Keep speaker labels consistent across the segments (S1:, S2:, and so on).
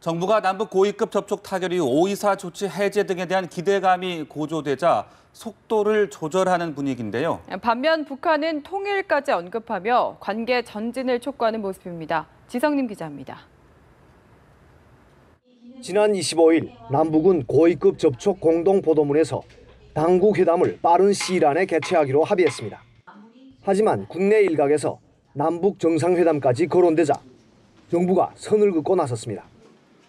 S1: 정부가 남북 고위급 접촉 타결 이후 524 조치 해제 등에 대한 기대감이 고조되자 속도를 조절하는 분위기인데요.
S2: 반면 북한은 통일까지 언급하며 관계 전진을 촉구하는 모습입니다. 지성님 기자입니다.
S3: 지난 25일 남북은 고위급 접촉 공동보도문에서 당국 회담을 빠른 시일 안에 개최하기로 합의했습니다. 하지만 국내 일각에서 남북 정상회담까지 거론되자 정부가 선을 긋고 나섰습니다.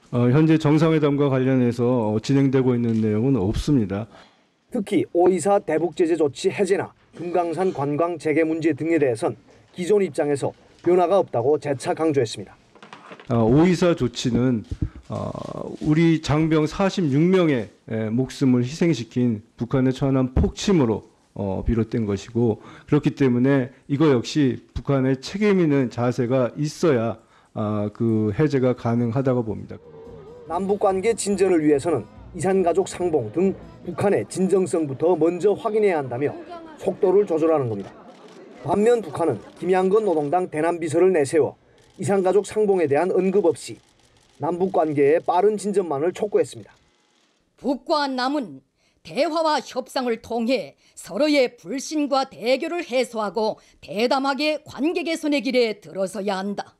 S4: 현재 정상회담과 관련해서 진행되고 있는 내용은 없습니다.
S3: 특히 524 대북제재 조치 해제나 금강산 관광 재개 문제 등에 대해선 기존 입장에서 변화가 없다고 재차 강조했습니다.
S4: 524 조치는 우리 장병 46명의 목숨을 희생시킨 북한의 천안 폭침으로 비롯된 것이고, 그렇기 때문에 이거 역시 북한의 책임 있는 자세가 있어야 그 해제가 가능하다고 봅니다.
S3: 남북관계 진전을 위해서는 이산가족 상봉 등 북한의 진정성부터 먼저 확인해야 한다며 속도를 조절하는 겁니다. 반면 북한은 김양건 노동당 대남비서를 내세워 이산가족 상봉에 대한 언급 없이 남북관계의 빠른 진전만을 촉구했습니다.
S5: 북과 남은 대화와 협상을 통해 서로의 불신과 대결을 해소하고 대담하게 관계 개선의 길에 들어서야 한다.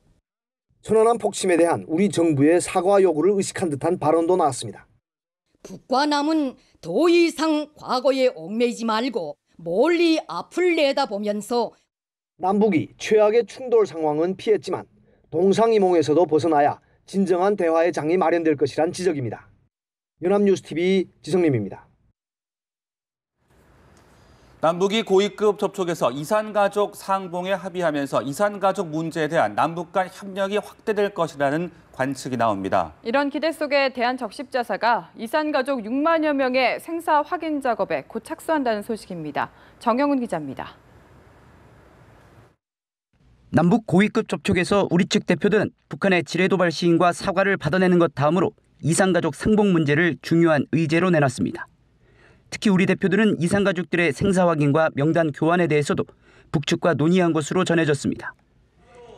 S3: 천안함 폭침에 대한 우리 정부의 사과 요구를 의식한 듯한 발언도 나왔습니다.
S5: 북과 남은 더 이상 과거에 얽매이지 말고 멀리 앞을 내다보면서
S3: 남북이 최악의 충돌 상황은 피했지만 동상이몽에서도 벗어나야 진정한 대화의 장이 마련될 것이란 지적입니다. 연합뉴스TV 지성림입니다.
S1: 남북이 고위급 접촉에서 이산가족 상봉에 합의하면서 이산가족 문제에 대한 남북 간 협력이 확대될 것이라는 관측이 나옵니다.
S2: 이런 기대 속에 대한적십자사가 이산가족 6만여 명의 생사 확인 작업에 곧 착수한다는 소식입니다. 정영훈 기자입니다.
S6: 남북 고위급 접촉에서 우리 측 대표들은 북한의 지뢰도발 시인과 사과를 받아내는 것 다음으로 이산가족 상봉 문제를 중요한 의제로 내놨습니다. 특히 우리 대표들은 이산가족들의 생사 확인과 명단 교환에 대해서도 북측과 논의한 것으로 전해졌습니다.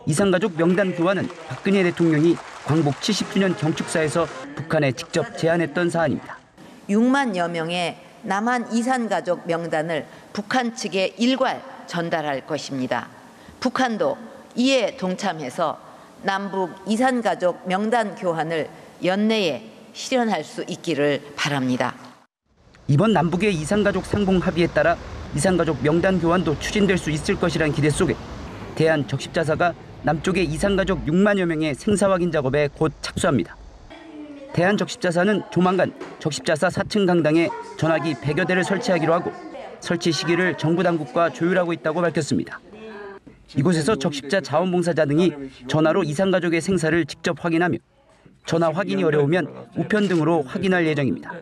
S6: 이산가족 명단 교환은 박근혜 대통령이 광복 70주년 경축사에서 북한에 직접 제안했던 사안입니다.
S7: 6만여 명의 남한 이산가족 명단을 북한 측에 일괄 전달할 것입니다. 북한도 이에 동참해서 남북 이산가족 명단 교환을 연내에 실현할 수 있기를 바랍니다.
S6: 이번 남북의 이산가족 상봉 합의에 따라 이산가족 명단 교환도 추진될 수 있을 것이란 기대 속에 대한적십자사가 남쪽의 이산가족 6만여 명의 생사 확인 작업에 곧 착수합니다. 대한적십자사는 조만간 적십자사 4층 강당에 전화기 100여 대를 설치하기로 하고 설치 시기를 정부 당국과 조율하고 있다고 밝혔습니다. 이곳에서 적십자 자원봉사자 등이 전화로 이산가족의 생사를 직접 확인하며 전화 확인이 어려우면 우편 등으로 확인할 예정입니다.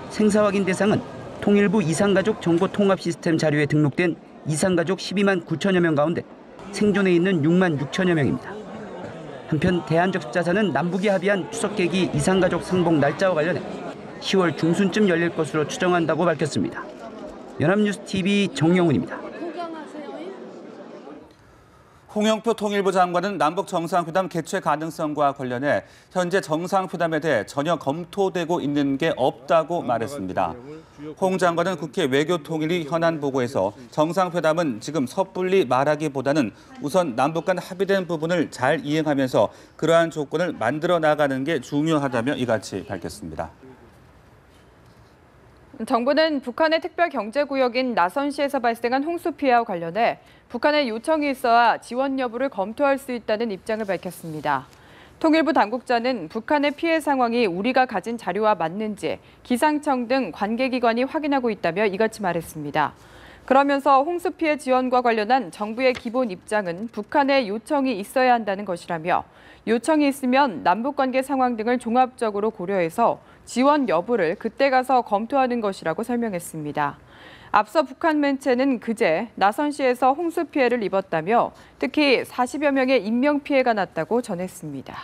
S6: 생사 확인 대상은 통일부 이산가족 정보통합 시스템 자료에 등록된 이산가족 12만 9천여 명 가운데 생존해 있는 6만 6천여 명입니다. 한편 대한적십자사는 남북이 합의한 추석 계기 이산가족 상봉 날짜와 관련해 10월 중순쯤 열릴 것으로 추정한다고 밝혔습니다. 연합뉴스TV 정영훈입니다.
S1: 홍영표 통일부 장관은 남북 정상회담 개최 가능성과 관련해 현재 정상회담에 대해 전혀 검토되고 있는 게 없다고 말했습니다. 홍 장관은 국회 외교통일위 현안 보고에서 정상회담은 지금 섣불리 말하기보다는 우선 남북 간 합의된 부분을 잘 이행하면서 그러한 조건을 만들어 나가는 게 중요하다며 이같이 밝혔습니다.
S2: 정부는 북한의 특별경제구역인 나선시에서 발생한 홍수 피해와 관련해 북한의 요청이 있어야 지원 여부를 검토할 수 있다는 입장을 밝혔습니다. 통일부 당국자는 북한의 피해 상황이 우리가 가진 자료와 맞는지 기상청 등 관계기관이 확인하고 있다며 이같이 말했습니다. 그러면서 홍수 피해 지원과 관련한 정부의 기본 입장은 북한의 요청이 있어야 한다는 것이라며 요청이 있으면 남북관계 상황 등을 종합적으로 고려해서 지원 여부를 그때 가서 검토하는 것이라고 설명했습니다. 앞서 북한 매체는 그제 나선시에서 홍수 피해를 입었다며 특히 40여 명의 인명피해가 났다고 전했습니다.